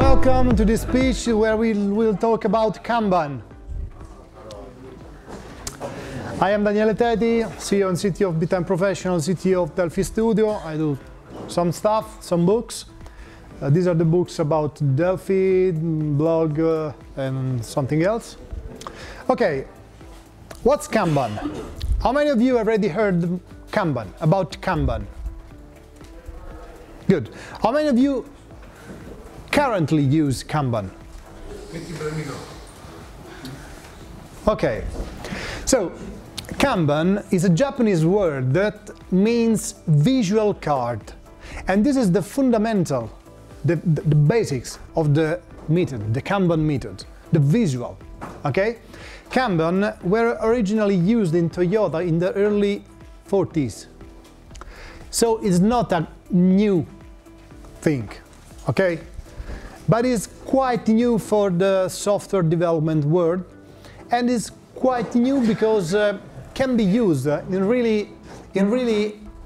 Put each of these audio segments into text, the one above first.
Welcome to this speech where we will talk about Kanban. I am Daniele Teti, CEO and CTO of BTime Professional, CTO of Delphi Studio. I do some stuff, some books. These are the books about Delphi, blog, and something else. Okay, what's Kanban? How many of you have already heard Kanban, about Kanban? Good. How many of you currently use Kanban? Okay, so Kanban is a Japanese word that means visual card, and this is the fundamental, the basics of the method, the Kanban method, the visual. Okay, Kanban were originally used in Toyota in the early 40s, so it's not a new thing. Okay. But it's quite new for the software development world, and it's quite new because can be used in really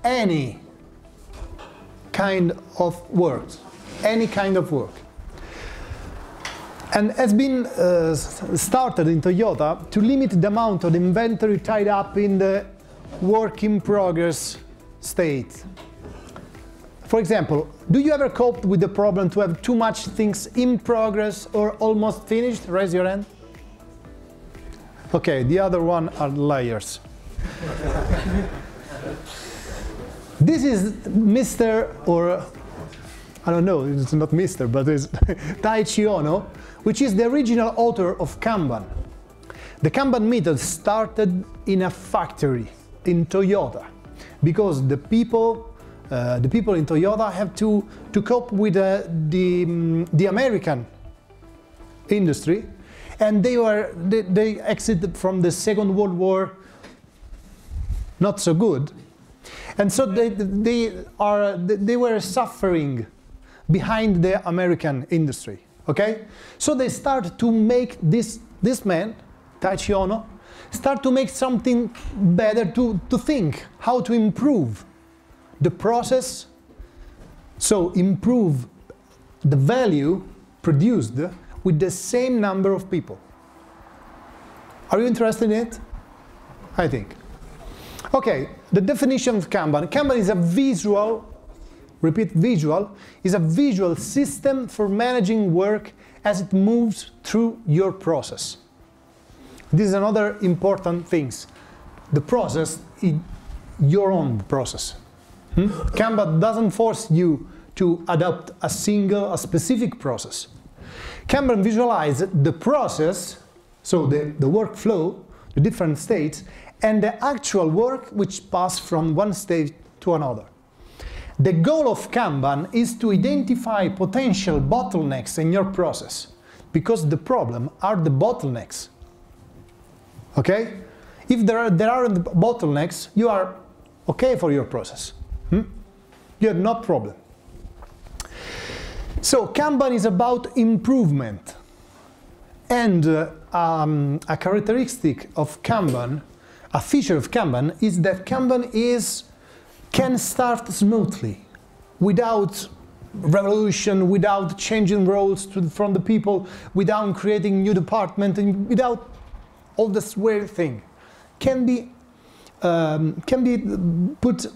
any kind of work, any kind of work. And has been started in Toyota to limit the amount of inventory tied up in the work in progress state. For example, do you ever cope with the problem to have too much things in progress or almost finished? Raise your hand. Okay, the other one are liars. This is Mr. or I don't know, it's not Mr., but it's Taiichi Ohno, which is the original author of Kanban. The Kanban method started in a factory in Toyota because the people in Toyota have to cope with the American industry, and they exited from the Second World War not so good, and so they were suffering behind the American industry. Okay, so they start to make this man Taiichi Ohno start to make something better, to think how to improve the process, so improve the value produced with the same number of people. Are you interested in it? I think. Okay, the definition of Kanban. Kanban is a visual, repeat visual, is a visual system for managing work as it moves through your process. This is another important thing. The process is your own process. Kanban doesn't force you to adopt a specific process. Kanban visualizes the process, so the workflow, the different states, and the actual work which pass from one stage to another. The goal of Kanban is to identify potential bottlenecks in your process, because the problem are the bottlenecks. Okay? If there aren't bottlenecks, you are okay for your process. You have no problem. So Kanban is about improvement, and a characteristic of Kanban, a feature of Kanban, is that Kanban can start smoothly, without revolution, without changing roles from the people, without creating new department, and without all this weird thing. Can be put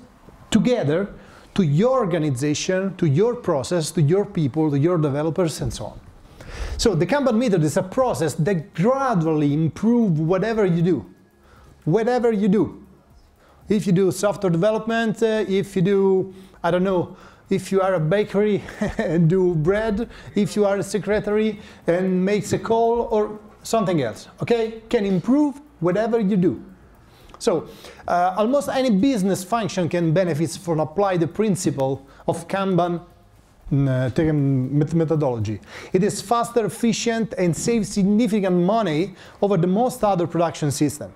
together to your organization, to your process, to your people, to your developers, and so on. So the Kanban method is a process that gradually improves whatever you do. Whatever you do. If you do software development, if you do, I don't know, if you are a bakery and do bread, if you are a secretary and makes a call, or something else, okay? Can improve whatever you do. So, almost any business function can benefit from applying the principle of Kanban methodology. It is faster, efficient, and saves significant money over the most other production systems.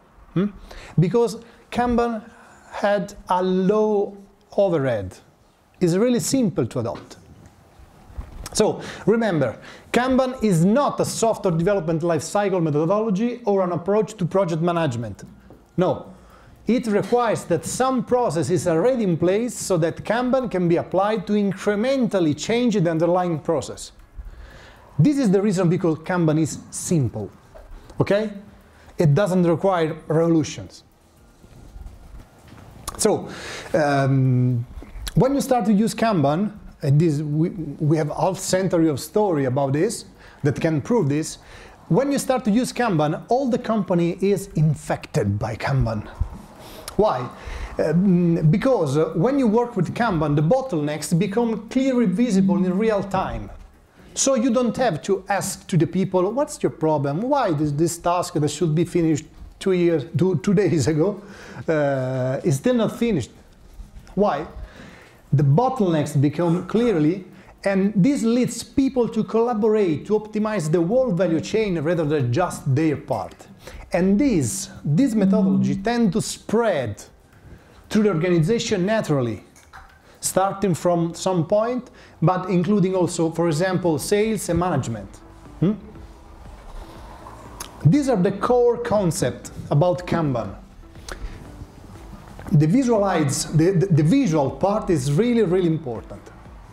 Because Kanban had a low overhead. It's really simple to adopt. So, remember, Kanban is not a software development lifecycle methodology or an approach to project management. No, it requires that some process is already in place so that Kanban can be applied to incrementally change the underlying process. This is the reason because Kanban is simple, okay? It doesn't require revolutions. So, when you start to use Kanban, and this, we have half century of story about this that can prove this. When you start to use Kanban, all the company is infected by Kanban. Why? Because when you work with Kanban, the bottlenecks become clearly visible in real time. So you don't have to ask to the people, what's your problem? Why this task that should be finished 2 days ago is still not finished? Why? The bottlenecks become clearly, and this leads people to collaborate, to optimize the whole value chain rather than just their part. And this methodology tends to spread through the organization naturally, starting from some point, but including also, for example, sales and management. These are the core concepts about Kanban. The visual part is really, really important.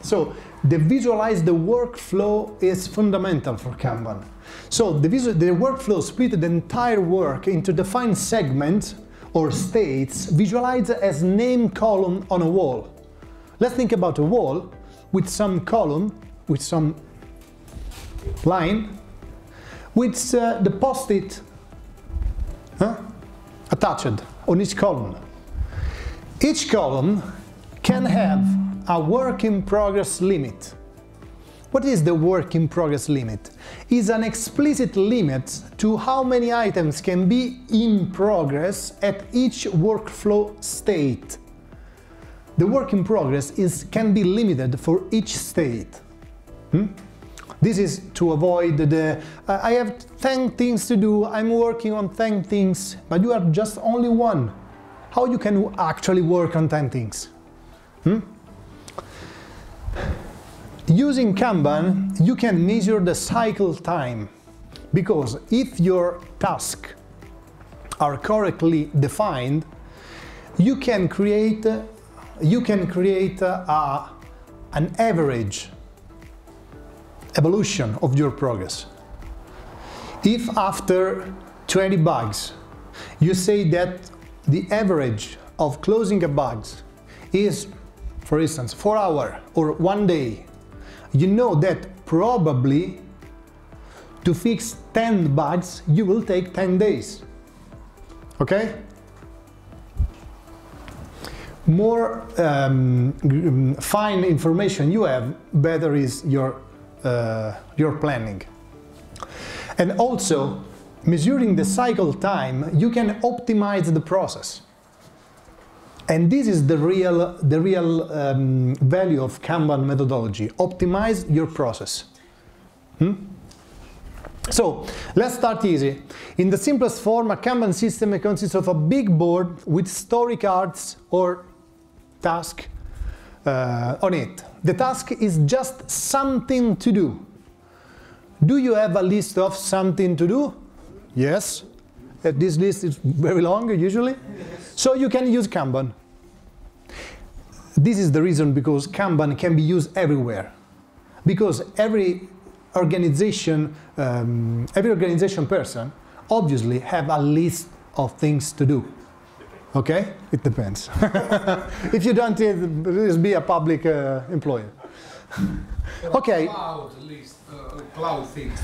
So the visualize the workflow is fundamental for Kanban. So the workflow split the entire work into defined segments or states, visualized as name column on a wall. Let's think about a wall with some column, with some line, with the post-it attached on each column. Each column can have a work in progress limit. What is the work in progress limit? It's an explicit limit to how many items can be in progress at each workflow state. The work in progress can be limited for each state. This is to avoid I have 10 things to do, I'm working on 10 things, but you are just only one. How you can actually work on 10 things? Using Kanban, you can measure the cycle time, because if your tasks are correctly defined, you can create an average evolution of your progress. If after 20 bugs, you say that the average of closing a bug is, for instance, 4 hours or 1 day, you know that probably to fix 10 bugs you will take 10 days. Okay? More fine information you have, better is your planning. And also, measuring the cycle time, you can optimize the process. And this is the real value of Kanban methodology. Optimize your process. So, let's start easy. In the simplest form, a Kanban system consists of a big board with story cards or task on it. The task is just something to do. Do you have a list of something to do? Yes. This list is very long usually. So you can use Kanban. This is the reason because Kanban can be used everywhere. Because every organization person obviously have a list of things to do. Okay? It depends. If you don't, just be a public employer. Okay. Cloud list, cloud things.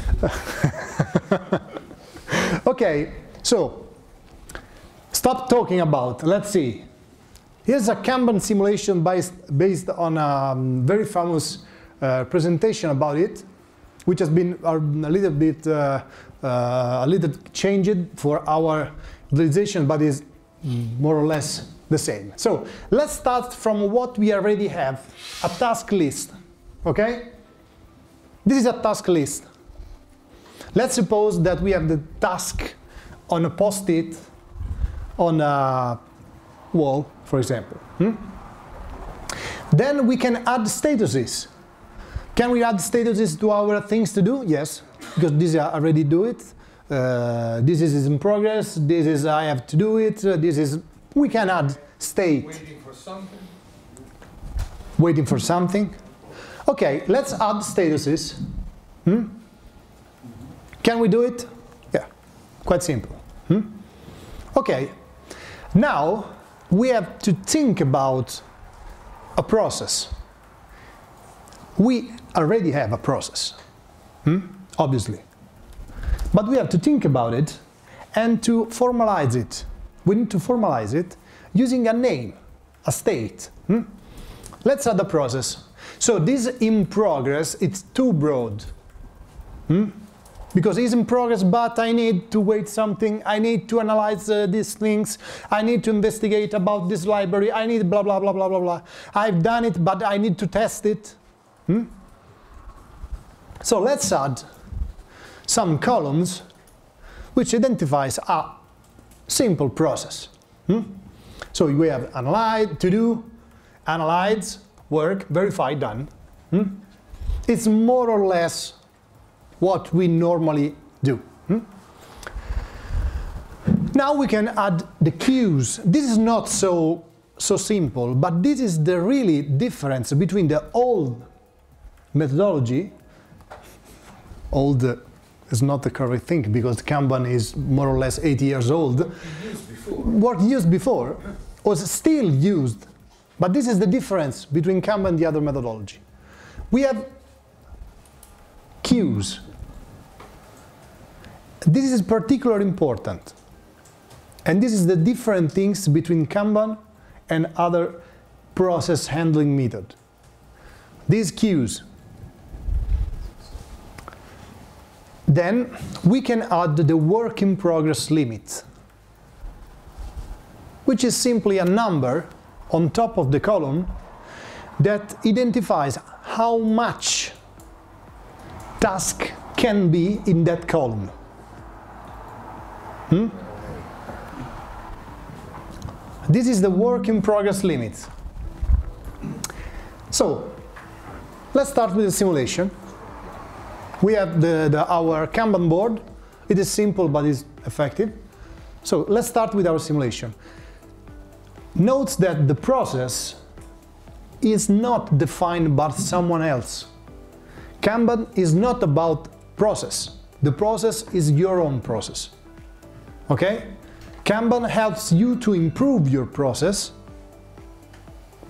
Okay, so stop talking about. Let's see. Here's a Kanban simulation based on a very famous presentation about it, which has been a little bit changed for our utilization, but is more or less the same. So let's start from what we already have, a task list. Okay? This is a task list. Let's suppose that we have the task on a post-it on a wall, for example. Then we can add statuses. Can we add statuses to our things to do? Yes, because this I already do it. This is in progress. This is I have to do it. This is we can add state. Waiting for something. Waiting for something. Okay, let's add statuses. Can we do it? Yeah, quite simple. Okay, now we have to think about a process. We already have a process, obviously. But we have to think about it and to formalize it. We need to formalize it using a name, a state. Let's add a process. So this in progress, it's too broad. Because it's in progress, but I need to wait something, I need to analyze these things, I need to investigate about this library, I need blah, blah, blah, blah, blah, blah. I've done it, but I need to test it. So let's add some columns which identifies a simple process. So we have analyze, to do, analyze, work, verify, done. It's more or less what we normally do. Now we can add the queues. This is not so simple, but this is the really difference between the old methodology. Old is not the correct thing because Kanban is more or less 80 years old. What used before was still used, but this is the difference between Kanban and the other methodology. We have queues. This is particularly important, and this is the different things between Kanban and other process handling method. These queues. Then we can add the work in progress limit, which is simply a number on top of the column that identifies how much task can be in that column. This is the work in progress limit. So let's start with the simulation. We have our Kanban board. It is simple but is effective. So let's start with our simulation. Note that the process is not defined by someone else. Kanban is not about process. The process is your own process. Okay? Kanban helps you to improve your process,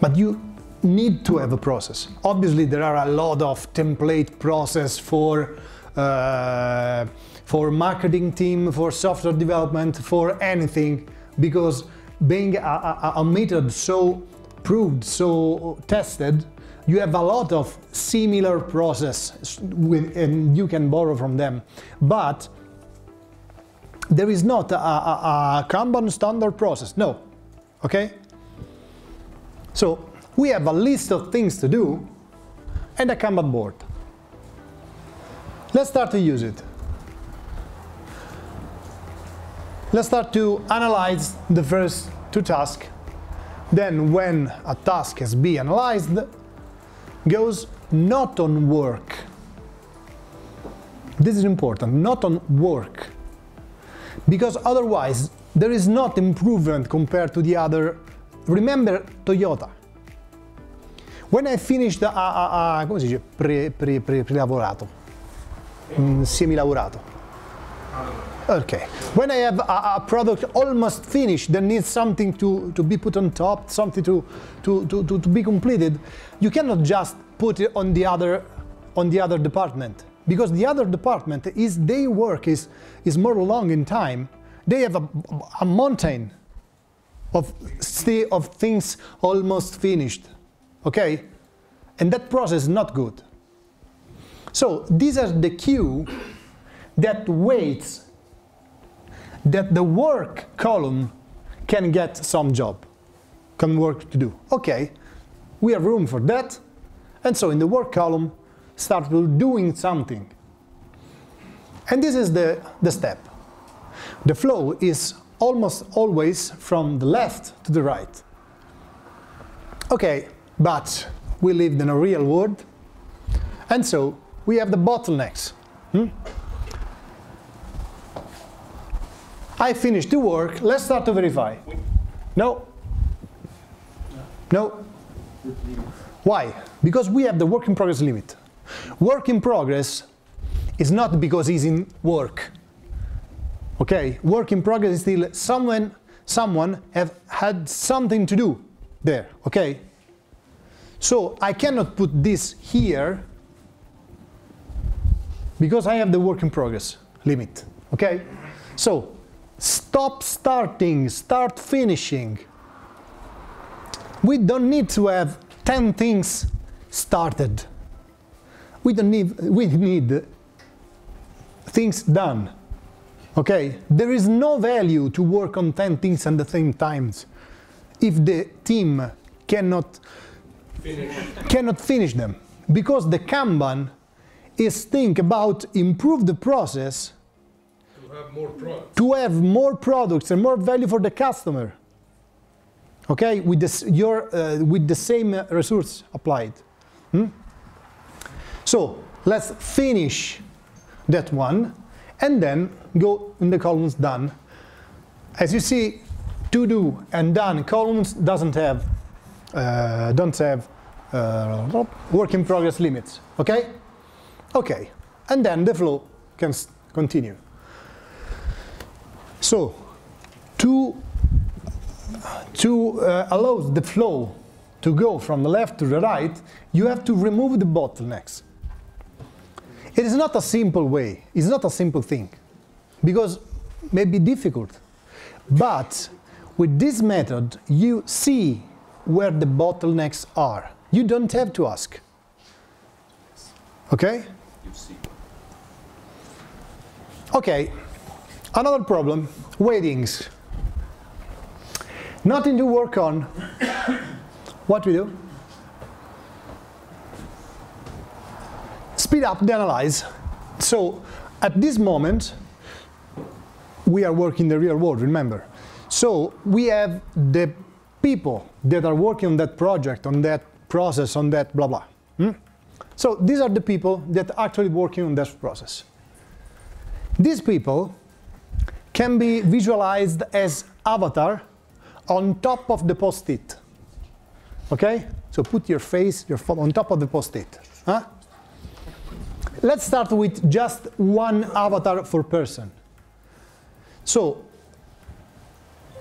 but you need to have a process. Obviously, there are a lot of template process for marketing team, for software development, for anything, because being a method so proved, so tested, you have a lot of similar process and you can borrow from them. But there is not a Kanban standard process, no. Okay? So we have a list of things to do and a Kanban board. Let's start to use it. Let's start to analyze the first two tasks. Then when a task has been analyzed, goes not on work. This is important, not on work. Because otherwise there is not improvement compared to the other. Remember Toyota. When I finished come si dice? Prelavorato. Semilavorato. Okay. When I have a product almost finished that needs something to be put on top, something to be completed, you cannot just put it on the other department, because the other department their work is more long in time. They have a mountain of things almost finished. Okay? And that process is not good. So these are the queue that waits that the work column can get some job, can work to do. Okay, we have room for that, and so in the work column, start doing something. And this is the step. The flow is almost always from the left to the right. Okay, but we live in a real world, and so we have the bottlenecks. I finished the work, let's start to verify. No. No. Why? Because we have the work in progress limit. Work in progress is not because he's in work. Okay, work in progress is still someone have had something to do there. Okay, so I cannot put this here because I have the work in progress limit. Okay, so stop starting, start finishing. We don't need to have 10 things started. We need things done. Okay, there is no value to work on 10 things at the same time if the team cannot finish them, because the Kanban is think about improve the process to have more products and more value for the customer. Okay, with the same resource applied. So let's finish that one and then go in the columns done. As you see, to do and done columns don't have work in progress limits. Okay? Okay, and then the flow can continue. So to allow the flow to go from the left to the right, you have to remove the bottlenecks. It is not a simple way, it's not a simple thing, because it may be difficult. But with this method, you see where the bottlenecks are. You don't have to ask. Okay? Okay, another problem, weightings. Nothing to work on. What we do? Speed up the analyze. So at this moment, we are working in the real world, remember. So we have the people that are working on that project, on that process, on that blah blah. So these are the people that are actually working on that process. These people can be visualized as avatar on top of the post-it. Okay? So put your face, your phone on top of the post-it. Huh? Let's start with just one avatar for person. So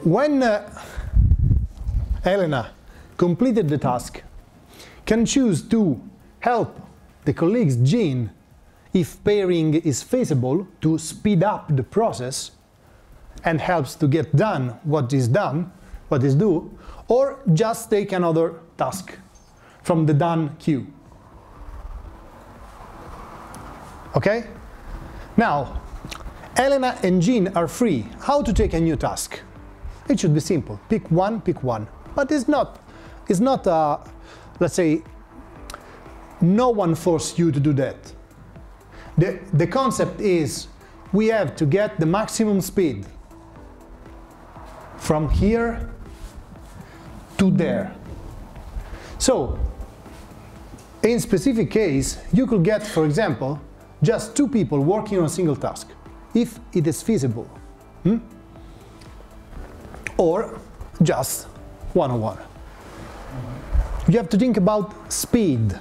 when Elena completed the task, can choose to help the colleagues Jean, if pairing is feasible, to speed up the process and helps to get done, what is due, or just take another task from the done queue. Okay? Now, Elena and Jean are free. How to take a new task? It should be simple. Pick one. But it's not let's say, no one forces you to do that. The concept is we have to get the maximum speed from here to there. So, in specific case, you could get, for example, just 2 people working on a single task, if it is feasible. Or just one-on-one. You have to think about speed.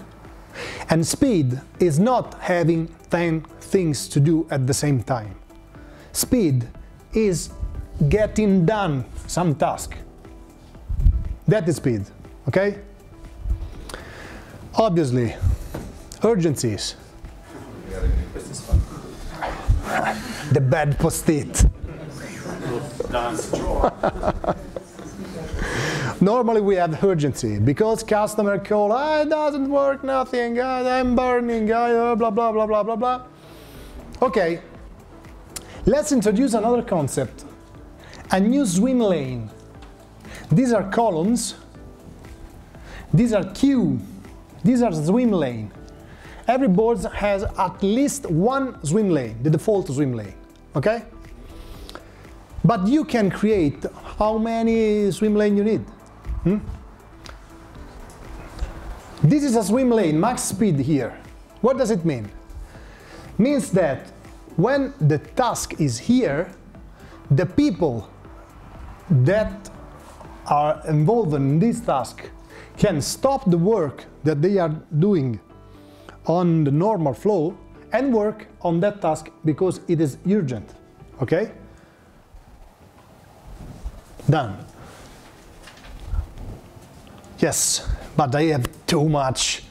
And speed is not having 10 things to do at the same time. Speed is getting done some task. That is speed, okay? Obviously, urgencies. The bad post-it. Normally we have urgency because customer call, it doesn't work, nothing, I'm burning, blah, blah, blah, blah, blah, blah. Okay, let's introduce another concept, a new swim lane. These are columns, these are queue, these are swim lane. Every board has at least one swim lane, the default swim lane, okay? But you can create how many swim lane you need. This is a swim lane, max speed here. What does it mean? Means that when the task is here, the people that are involved in this task can stop the work that they are doing on the normal flow and work on that task because it is urgent. Okay? Done. Yes, but I have too much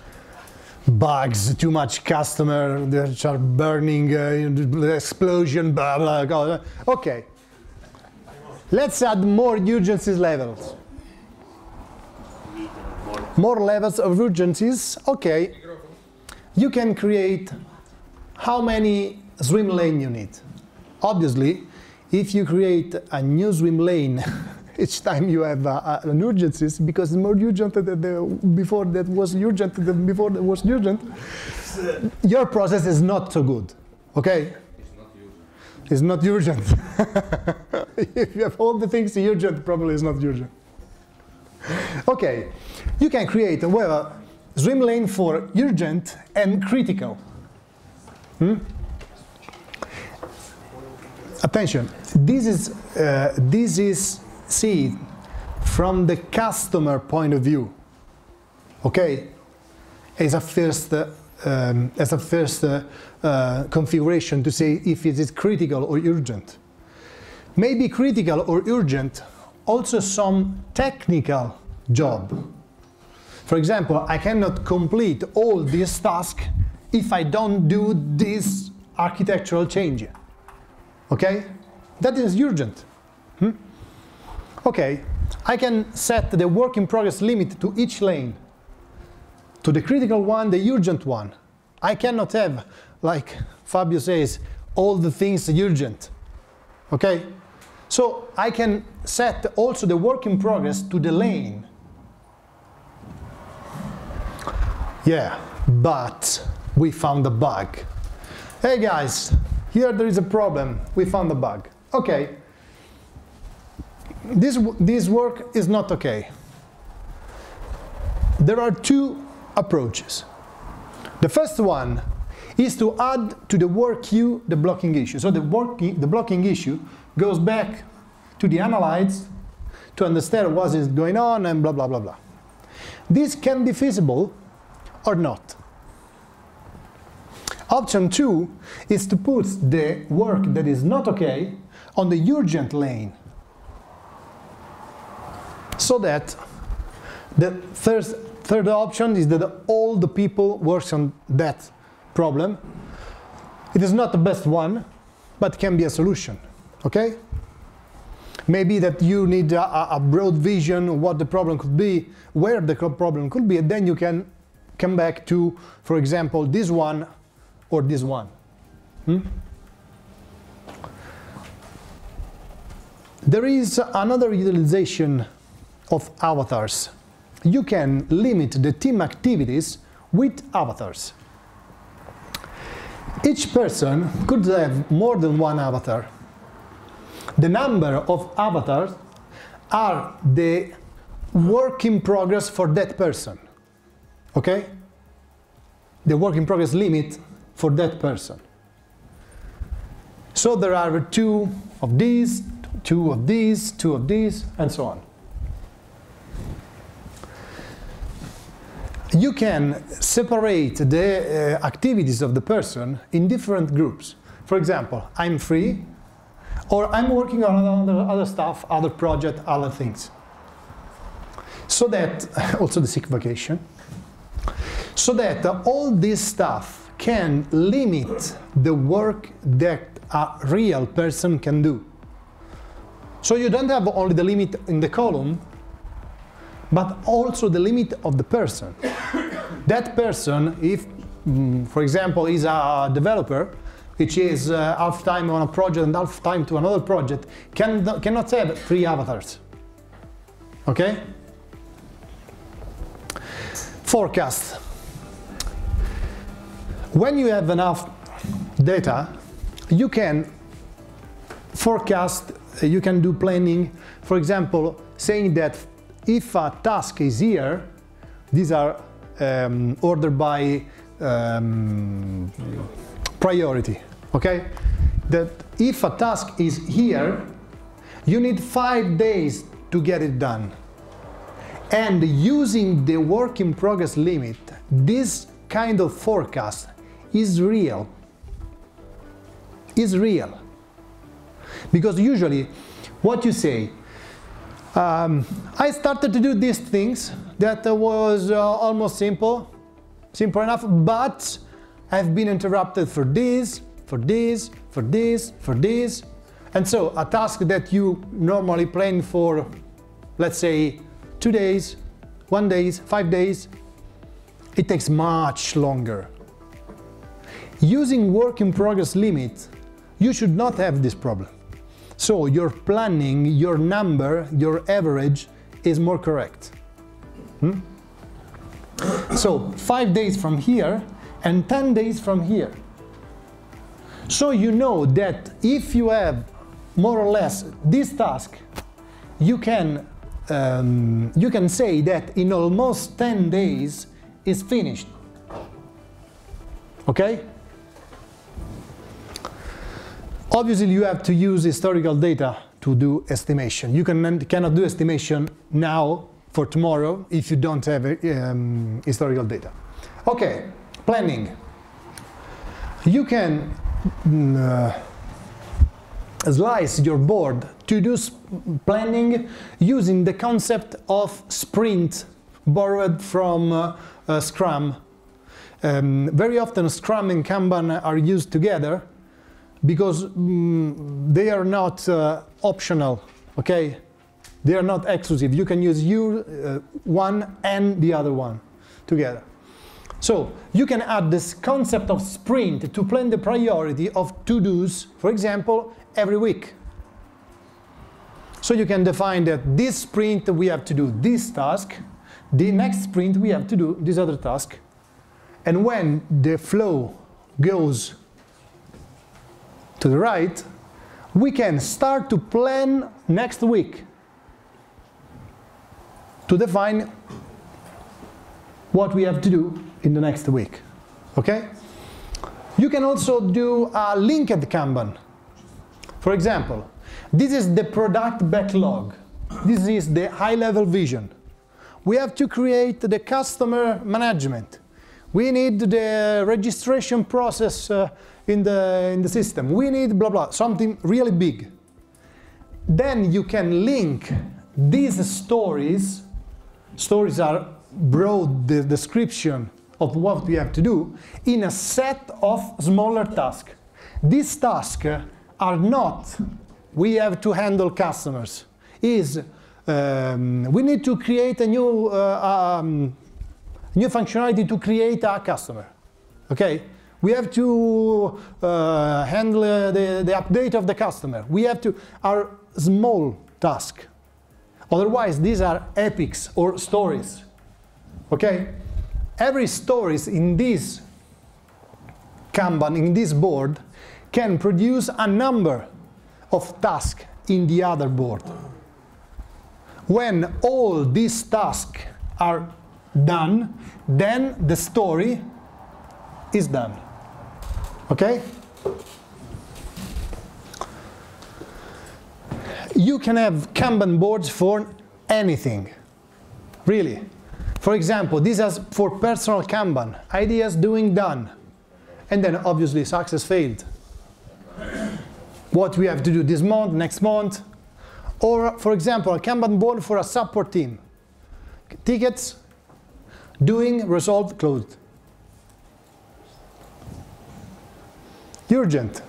bugs, too much customer that are burning, explosion, blah, blah, blah. Okay. Let's add more urgencies levels. More levels of urgencies. Okay. You can create how many swim lane you need. Obviously, if you create a new swim lane each time you have an urgency, because it's more urgent than before that was urgent than before that was urgent, your process is not so good. Okay? It's not urgent. If you have all the things urgent, probably it's not urgent. Okay, you can create a swim lane for urgent and critical. Attention, this is see from the customer point of view. Okay, as a first configuration to say if it is critical or urgent. Maybe critical or urgent, also some technical job. For example, I cannot complete all this task if I don't do this architectural change. Okay? That is urgent. Okay, I can set the work in progress limit to each lane. To the critical one, the urgent one. I cannot have, like Fabio says, all the things urgent. Okay? So I can set also the work in progress to the lane. Yeah, but we found a bug. Hey guys, here there is a problem. We found a bug. Okay. This work is not okay. There are two approaches. The first one is to add to the work queue the blocking issue. So the blocking issue goes back to the analyze to understand what is going on and blah, blah, blah, blah. This can be feasible or not. Option 2 is to put the work that is not okay on the urgent lane. So that the third option is that all the people work on that problem. It is not the best one, but can be a solution. Okay? Maybe that you need a broad vision of what the problem could be, where the problem could be, and then you can come back to, for example, this one or this one. There is another utilization of avatars. You can limit the team activities with avatars. Each person could have more than one avatar. The number of avatars are the work in progress for that person. Okay? The work in progress limit for that person. So there are 2 of these, 2 of these, 2 of these, and so on. You can separate the activities of the person in different groups. For example, I'm free, or I'm working on other stuff, other project, other things. So that, also the sick vacation, so that all this stuff can limit the work that a real person can do. So you don't have only the limit in the column, but also the limit of the person. That person, if, for example, is a developer, which is half time on a project and half time to another project, cannot have 3 avatars. Okay? Forecast. When you have enough data, you can forecast, you can do planning. For example, saying that if a task is here, these are ordered by priority, okay? That if a task is here, you need 5 days to get it done. And using the work in progress limit, this kind of forecast is real. is real. Because usually, what you say, I started to do these things that was almost simple enough, but I've been interrupted for this, for this, for this, for this. And so a task that you normally plan for, let's say, 2 days, 1 day, 5 days, it takes much longer. Using work in progress limit, you should not have this problem. So your planning, your number, your average is more correct. So 5 days from here and 10 days from here. So you know that if you have more or less this task, you can say that in almost 10 days is finished. Okay? Obviously, you have to use historical data to do estimation. You cannot do estimation now for tomorrow if you don't have historical data. Okay, planning. You can slice your board to do planning using the concept of sprint borrowed from Scrum. Very often Scrum and Kanban are used together because they are not optional, okay? They are not exclusive. You can use one and the other one together. So you can add this concept of sprint to plan the priority of to-dos, for example, every week. So you can define that this sprint we have to do this task, the next sprint we have to do this other task, and when the flow goes to the right, we can start to plan next week to define what we have to do in the next week. Okay? You can also do a linked Kanban. For example, this is the product backlog. This is the high-level vision. We have to create the customer management. We need the registration process in the system. We need blah blah, something really big. Then you can link these stories. Stories are broad description of what we have to do in a set of smaller tasks. These tasks are not we have to handle customers. We need to create a new functionality to create a customer. Okay? We have to handle the update of the customer. We have to, our small task. Otherwise, these are epics or stories. Okay? Every stories in this Kanban, in this board, can produce a number of tasks in the other board. When all these tasks are done, then the story is done. Okay? You can have Kanban boards for anything, really. For example, this is for personal Kanban, ideas doing done, and then obviously success failed. What we have to do this month, next month, or for example, a Kanban board for a support team. Tickets, doing, resolved, closed. Urgent.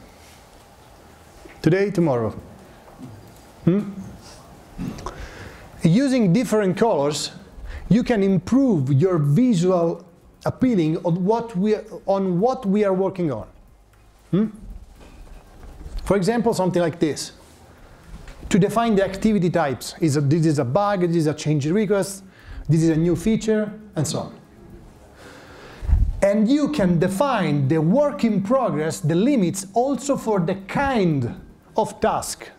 Today, tomorrow. Using different colors, you can improve your visual appealing on what we are working on. For example, something like this. To define the activity types. This is a bug, this is a change request, this is a new feature, and so on. And you can define the work in progress, the limits, also for the kind of task.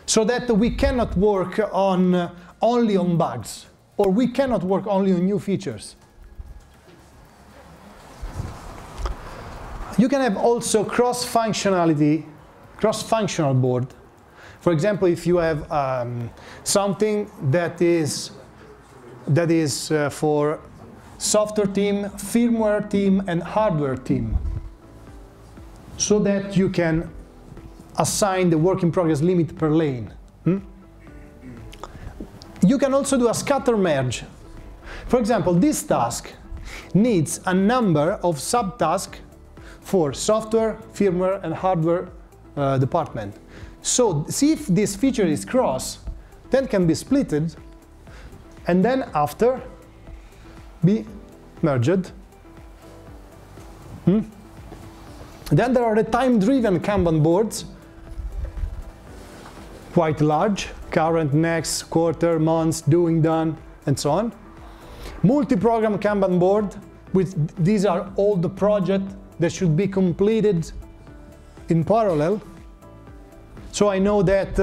So that we cannot work on only on bugs, or we cannot work only on new features. You can have also cross-functional board. For example, if you have something that is for software team, firmware team, and hardware team. so that you can assign the work in progress limit per lane. You can also do a scatter merge. For example, this task needs a number of subtasks for software, firmware, and hardware department. So see if this feature is cross, then can be splitted, and then after be merged. Then there are the time-driven Kanban boards, quite large, current, next, quarter, months, doing, done, and so on. Multi-program Kanban board, these are all the projects that should be completed in parallel. So I know that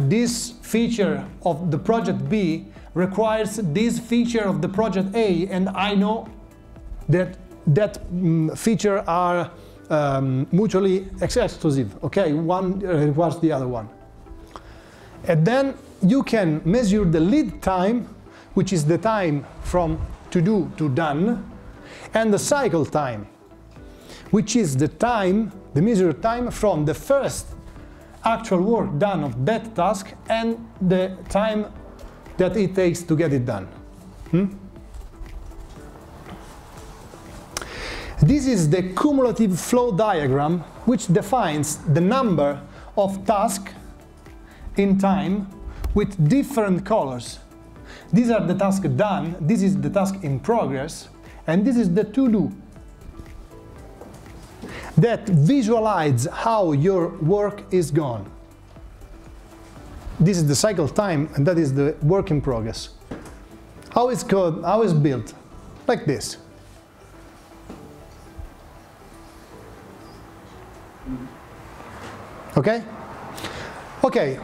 this feature of the project B requires this feature of the project A, and I know that feature are mutually exclusive. Okay, one requires the other one. And then you can measure the lead time, which is the time from to do to done, and the cycle time, which is the time, the measured time from the first actual work done of that task and the time that it takes to get it done. This is the cumulative flow diagram, which defines the number of tasks in time with different colors. These are the tasks done, this is the task in progress, and this is the to-do. That visualizes how your work is gone. This is the cycle time, and that is the work in progress. How is code? How is built? Like this. Okay? Okay,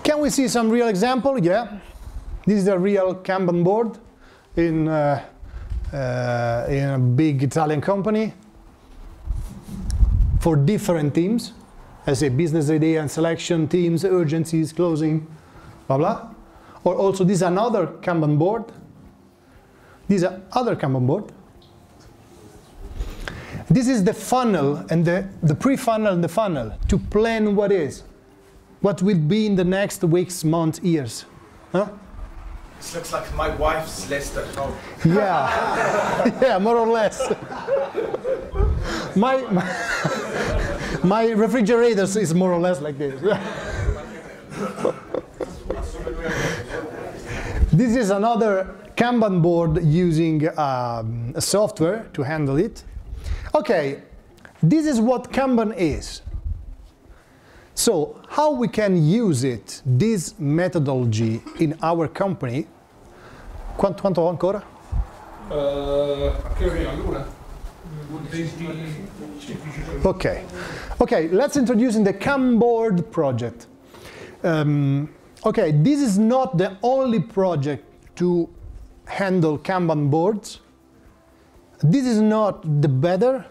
can we see some real example? Yeah. This is a real Kanban board in a big Italian company for different teams. I say business idea and selection, teams, urgencies, closing, blah, blah. Or also this is another Kanban board. This is another Kanban board. This is the funnel and the pre-funnel and the funnel to plan what will be in the next weeks, months, years. Huh? This looks like my wife's list at home. Yeah, yeah, more or less. My refrigerator is more or less like this. This is another Kanban board using a software to handle it. Okay, this is what Kanban is. So how we can use it, this methodology in our company? Quanto ancora? Okay. Okay, let's introduce in the Kanban project. Okay, this is not the only project to handle Kanban boards. This is not the better,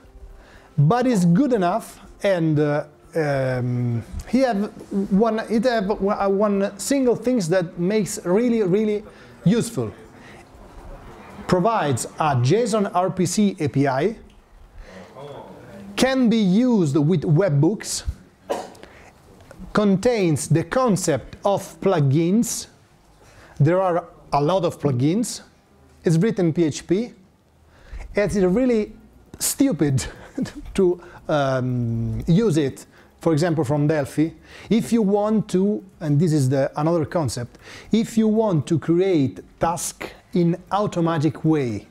but it's good enough, and it have one single thing that makes really useful. Provides a JSON RPC API, can be used with webhooks, contains the concept of plugins. There are a lot of plugins. It's written in PHP. It's really stupid to use it, for example, from Delphi. If you want to, and this is another concept, if you want to create tasks in automatic way.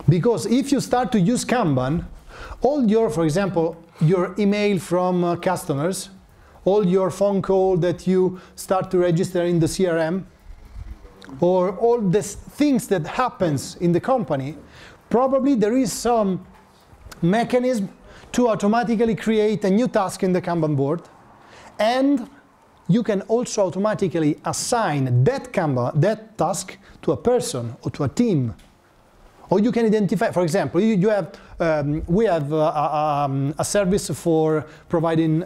Because if you start to use Kanban, all your, for example, your email from customers, all your phone call that you start to register in the CRM, or all the things that happens in the company, probably there is some mechanism to automatically create a new task in the Kanban board, and you can also automatically assign that task to a person or to a team. Or you can identify, for example, we have a service for providing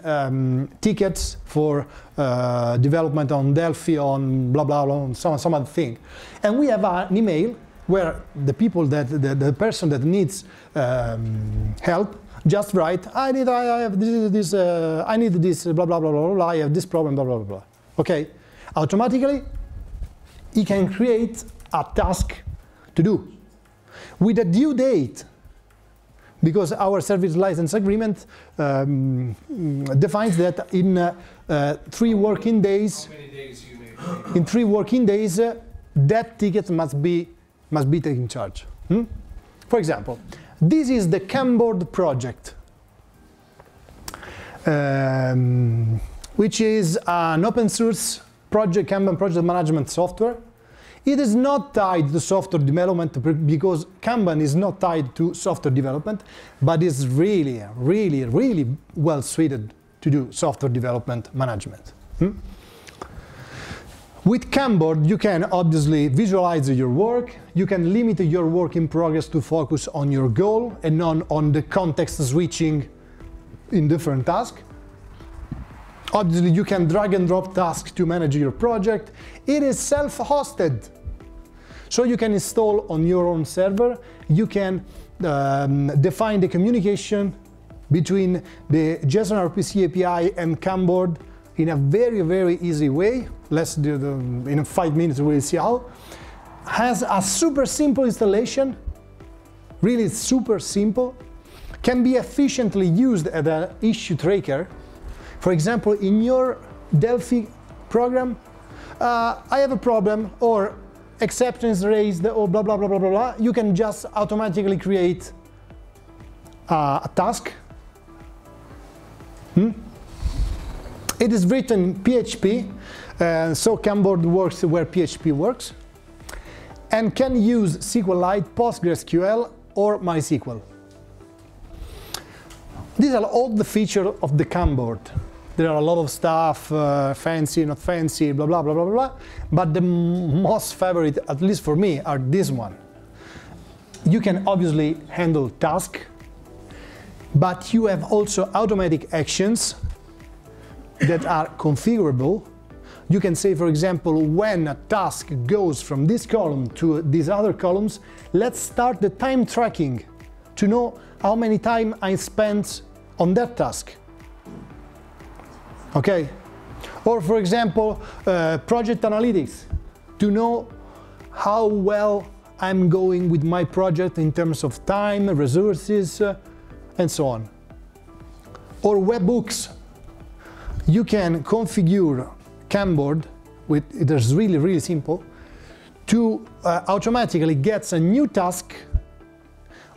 tickets for development on Delphi, on blah blah blah, on some other thing. And we have an email where the people the person that needs help just write, I need this, blah blah blah blah blah. I have this problem, blah blah blah blah. Okay, automatically he can create a task to do with a due date, because our service license agreement defines that in 3 working days. How many days you need? In 3 working days, that ticket must be taken charge. For example, this is the Kanban project, which is an open source project, Kanban project management software. It is not tied to software development because Kanban is not tied to software development, but is really, really, really well suited to do software development management. With Kanban, you can obviously visualize your work. You can limit your work in progress to focus on your goal and not on the context switching in different tasks. Obviously, you can drag and drop tasks to manage your project. It is self-hosted, so you can install on your own server. You can define the communication between the JSON RPC API and Kanban in a very, very easy way. Let's do in 5 minutes we'll see how. Has a super simple installation, really super simple. Can be efficiently used as an issue tracker. For example, in your Delphi program, I have a problem or exceptions raised or blah blah blah blah blah blah. You can just automatically create a task. It is written in PHP, so Kanban works where PHP works, and can use SQLite, PostgreSQL, or MySQL. These are all the features of the Kanban. There are a lot of stuff, fancy, not fancy, blah, blah, blah, blah, blah. But the most favorite, at least for me, are this one. You can obviously handle tasks, but you have also automatic actions that are configurable. You can say, for example, when a task goes from this column to these other columns, let's start the time tracking to know how many time I spent on that task. Okay? Or, for example, project analytics, to know how well I'm going with my project in terms of time, resources, and so on. Or webhooks. You can configure Kanban, it is really, really simple, to automatically get a new task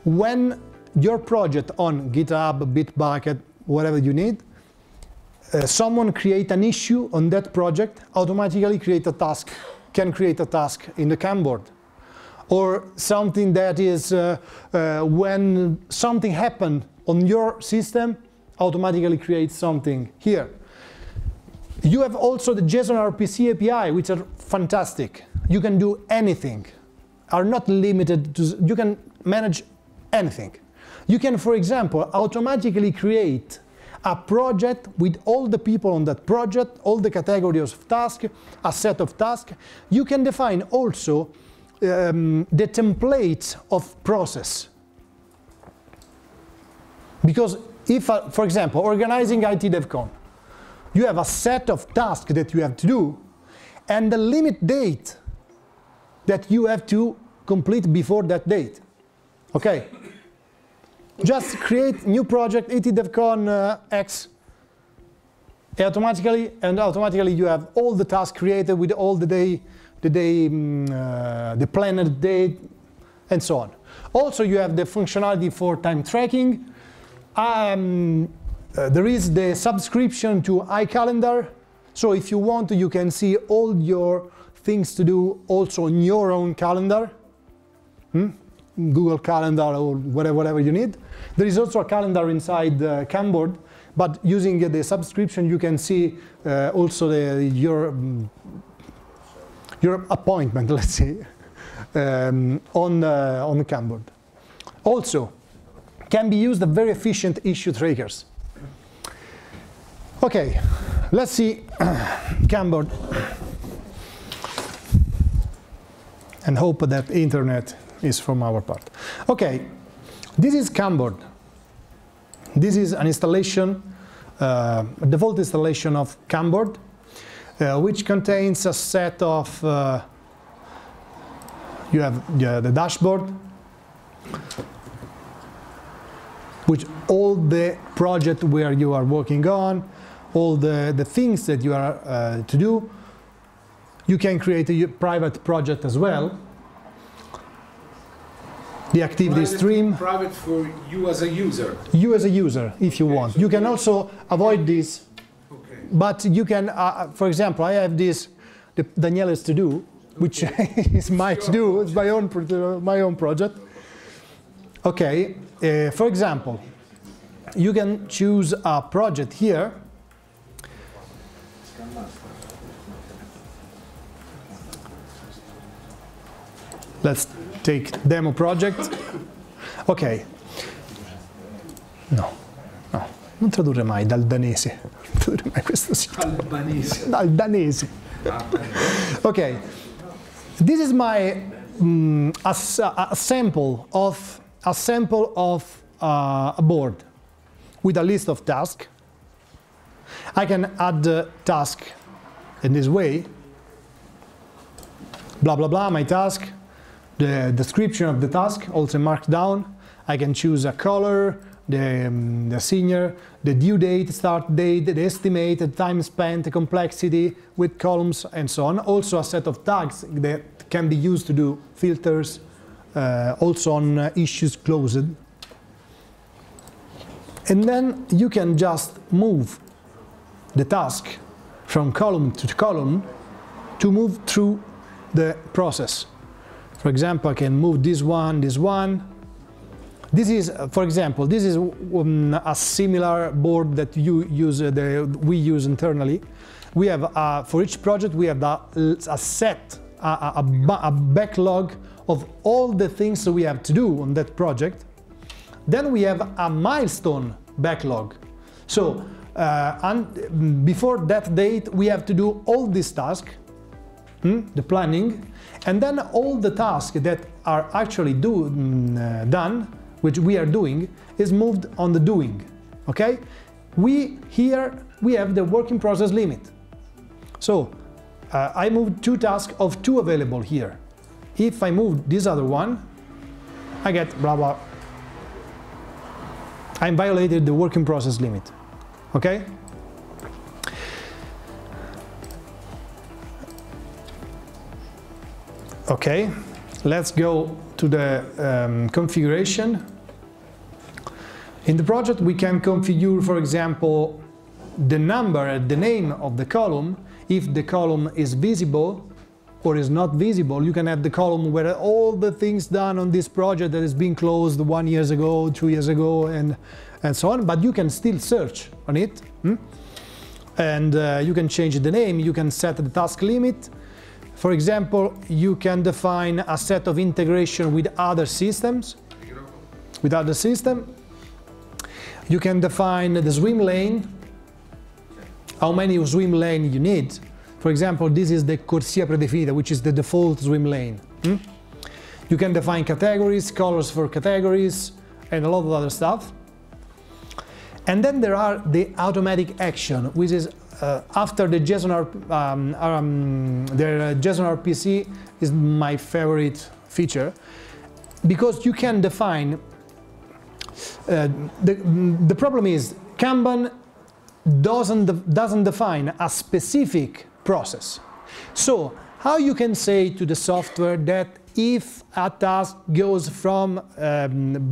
when your project on GitHub, Bitbucket, whatever you need, someone create an issue on that project, automatically create a task, can create a task in the Kanban. Or something that is when something happened on your system, automatically create something here. You have also the JSON RPC API, which are fantastic. You can do anything, are not limited to, you can manage anything. You can, for example, automatically create a project with all the people on that project, all the categories of tasks, a set of tasks. You can define also the template of process. Because if, for example, organizing IT DevCon, you have a set of tasks that you have to do and the limit date that you have to complete before that date. Okay? Just create new project, IT DevCon X, and automatically you have all the tasks created with all the planned date, and so on. Also, you have the functionality for time tracking. There is the subscription to iCalendar, so if you want to, you can see all your things to do also on your own calendar, Google Calendar or whatever you need. There is also a calendar inside Kanban, but using the subscription, you can see also your appointment, let's say, on Kanban. Also, can be used very efficient issue trackers. Okay, let's see Kanban. and hope that internet is from our part. Okay, this is Kanban. This is an installation, a default installation of Kanban, which contains a set of, you have the dashboard, which all the project where you are working on, all the things that you are to do. You can create a private project as well. The activity stream. Private for you as a user. You as a user, if you want. So you can also avoid this. Okay. But you can, for example, I have this, the Daniele's to do, which is my to do. It's my own project. Okay. For example, you can choose a project here. Let's take demo project. Ok. No, non tradurre mai dal danese. Non tradurre mai questo sì. Albanese. Dal danese. Ok. This is my a sample of a board with a list of tasks. I can add the task in this way. Blah blah blah. My task. The description of the task also marked down. I can choose a color, the senior, the due date, start date, the estimated time spent, the complexity with columns and so on. Also a set of tags that can be used to do filters, also on issues closed. And then you can just move the task from column to column to move through the process. For example, I can move this one, this one. This is, for example, this is a similar board that you use, we use internally. We have, for each project, we have a set, a backlog of all the things that we have to do on that project. Then we have a milestone backlog. So, before that date, we have to do all this task, the planning, and then all the tasks that are actually done, which we are doing, is moved on the doing. Okay? Here we have the working process limit. So I moved 2 tasks of 2 available here. If I move this other one, I get blah blah. I violated the working process limit. Okay? Okay, let's go to the configuration. In the project we can configure, for example, the number, the name of the column. If the column is visible or is not visible, you can have the column where all the things done on this project that has been closed 1 year ago, 2 years ago, and so on, but you can still search on it. And you can change the name, you can set the task limit. For example, you can define a set of integration with other systems, You can define the swim lane, how many swim lane you need. For example, this is the corsia predefinita, which is the default swim lane. You can define categories, colors for categories, and a lot of other stuff. And then there are the automatic action, which is after the JSON RPC is my favorite feature, because you can define, the problem is Kanban doesn't define a specific process. So how you can say to the software that if a task goes from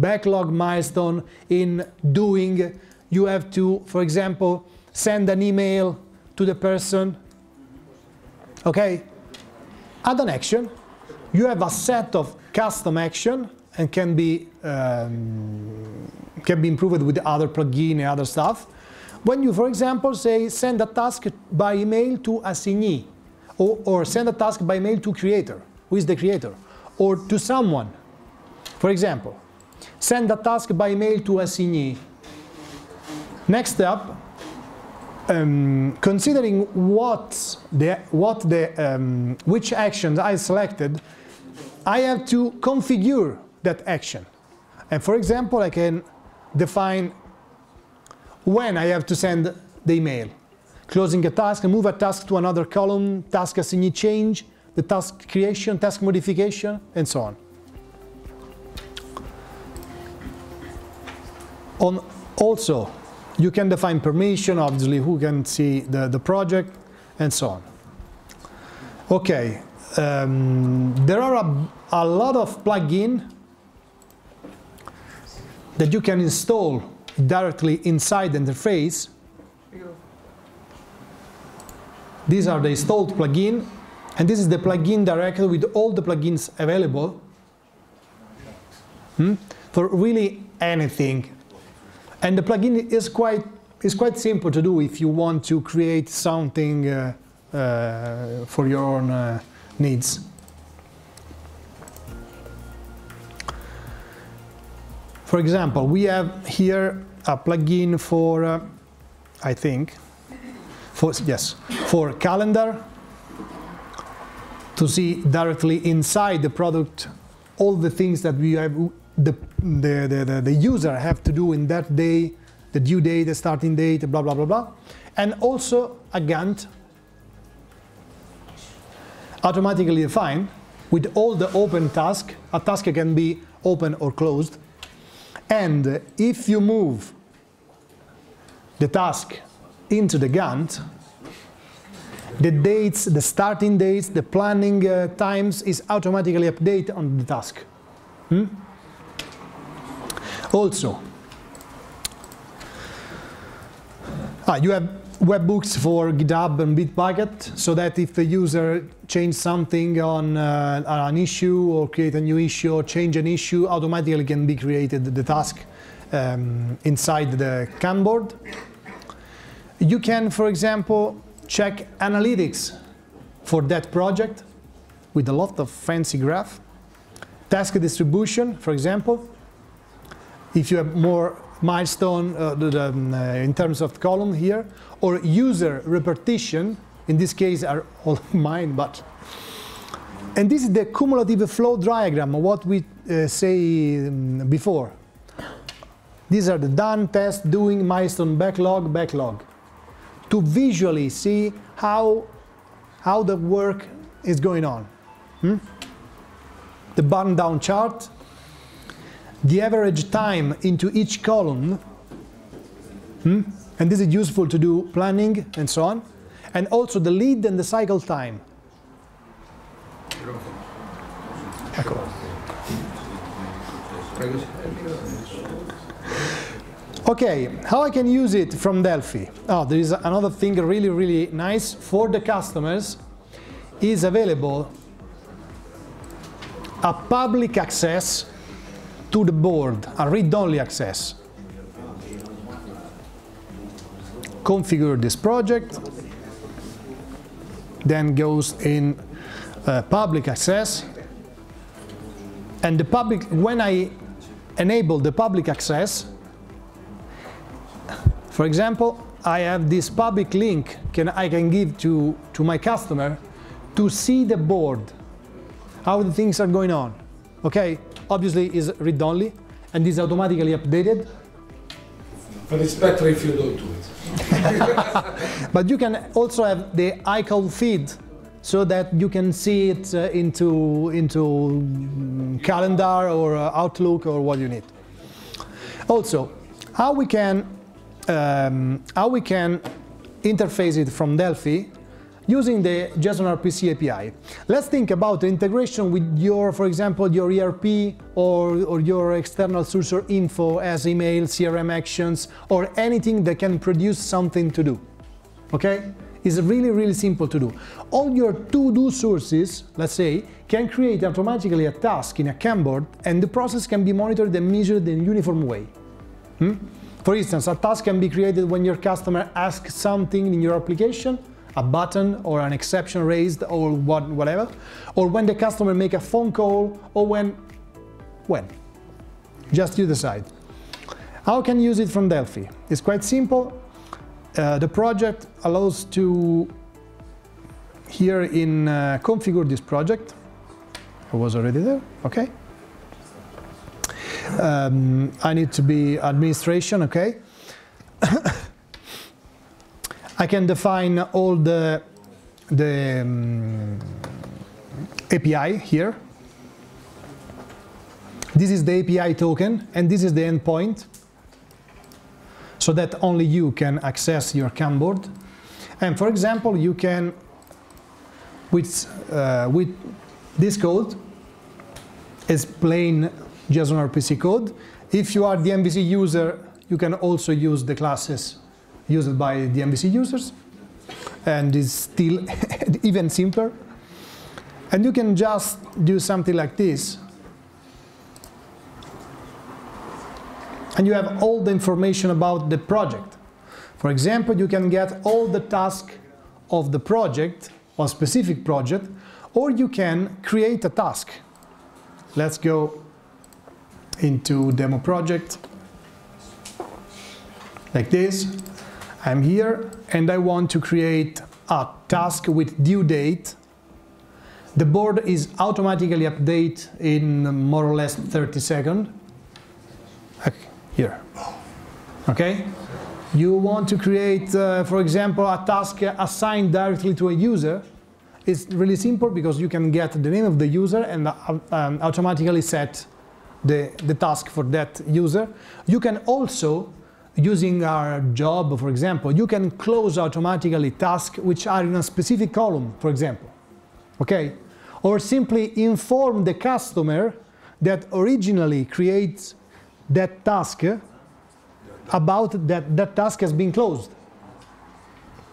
backlog milestone in doing, you have to, for example, send an email to the person. Okay? Add an action. You have a set of custom action and can be improved with other plugin and other stuff. When you, for example, say send a task by email to assignee, or send a task by mail to creator, who is the creator, or to someone. For example, send a task by mail to assignee. Next step, considering which actions I selected, I have to configure that action. And for example, I can define when I have to send the email. Closing a task, move a task to another column, task assignee change, the task creation, task modification, and so on. Also, you can define permission, obviously, who can see the project, and so on. Okay, there are a lot of plugins that you can install directly inside the interface. These are the installed plugin, and this is the plugin directory with all the plugins available for really anything. And the plugin is quite simple to do if you want to create something for your own needs. For example, we have here a plugin for, I think, for calendar, to see directly inside the product all the things that we have, the user have to do in that day, the due date, the starting date, blah, blah, blah, blah. And also a Gantt, automatically defined with all the open tasks. A task can be open or closed. And if you move the task into the Gantt, the dates, the starting dates, the planning times is automatically updated on the task. Also, you have webhooks for GitHub and Bitbucket, so that if the user changes something on an issue or create a new issue or change an issue, automatically can be created the task inside the Kanban. You can, for example, check analytics for that project with a lot of fancy graph. Task distribution, for example, if you have more milestone in terms of column here, or user repetition, in this case are all mine, but. And this is the cumulative flow diagram, what we say before. These are the done, test, doing, milestone, backlog, backlog. To visually see how the work is going on. The burn down chart, the average time into each column, and this is useful to do planning and so on, and also the lead and the cycle time. Okay, how I can use it from Delphi? Oh, there is another thing really, really nice for the customers. Is available a public access to the board, a read-only access. Configure this project, then goes in public access, and the public, when I enable the public access, for example, I have this public link I can give to my customer to see the board, how the things are going on. Okay, obviously is read-only and is automatically updated. But it's better if you don't do it. But you can also have the icon feed so that you can see it into calendar or Outlook or what you need. Also, how we can interface it from Delphi using the JSON RPC API. Let's think about the integration with your, for example, your ERP or your external source or info as email, CRM actions, or anything that can produce something to do. Okay? It's really, really simple to do. All your to-do sources, let's say, can create automatically a task in a Kanban, and the process can be monitored and measured in a uniform way. For instance, a task can be created when your customer asks something in your application, a button or an exception raised or whatever, or when the customer make a phone call, or when. Just you decide. How can you use it from Delphi? It's quite simple. The project allows to, here in configure this project, I was already there. Okay. I need to be administration. Okay. I can define all the API here. This is the API token, and this is the endpoint, so that only you can access your Kanban. And for example, you can, with this code, is plain JSON RPC code. If you are the MVC user, you can also use the classes used by the MVC users, and it's still even simpler. And you can just do something like this. And you have all the information about the project. For example, you can get all the tasks of the project, or specific project, or you can create a task. Let's go into demo project, like this. I'm here, and I want to create a task with due date. The board is automatically updated in more or less 30 seconds. Here. Okay? You want to create, for example, a task assigned directly to a user. It's really simple because you can get the name of the user and automatically set the task for that user. You can also, using our job, for example, you can close automatically tasks which are in a specific column, for example. Okay? Or simply inform the customer that originally creates that task about that task has been closed.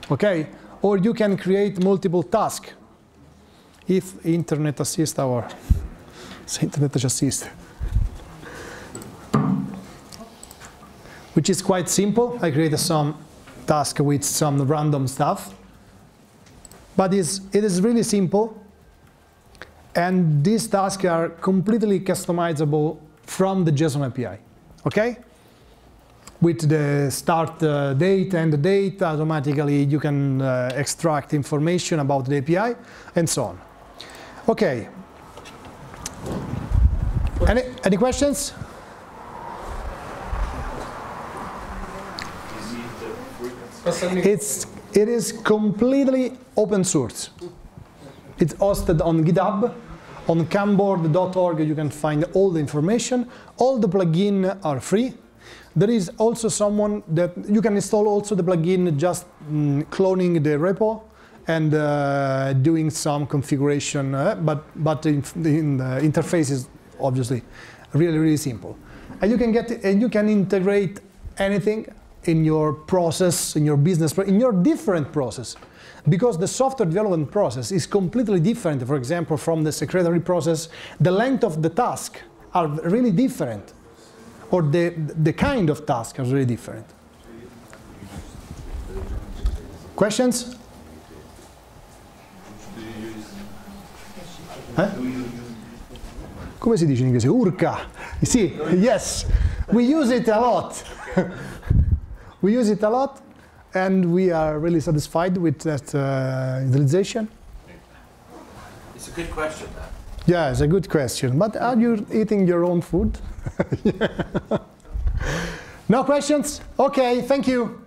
Okay? Or you can create multiple tasks. If internet assist our internet assist. Which is quite simple. I created some task with some random stuff. But it is really simple. And these tasks are completely customizable from the JSON API. Okay? With the start date and the date, automatically you can extract information about the API and so on. Okay. Any questions? It is completely open source. It's hosted on GitHub. On kanban.org you can find all the information. All the plugins are free. There is also someone that you can install also the plugin just cloning the repo and doing some configuration, but in the interface is obviously really simple. And you can you can integrate anything in your process, in your business, in your different process. Because the software development process is completely different, for example, from the secretary process. The length of the task are really different, or the kind of task are really different. Questions? Come si dice in inglese? Urca. Sì, yes. We use it a lot. We use it a lot. And we are really satisfied with that utilization. It's a good question, though. Yeah, it's a good question. But are you eating your own food? No questions? Okay, thank you.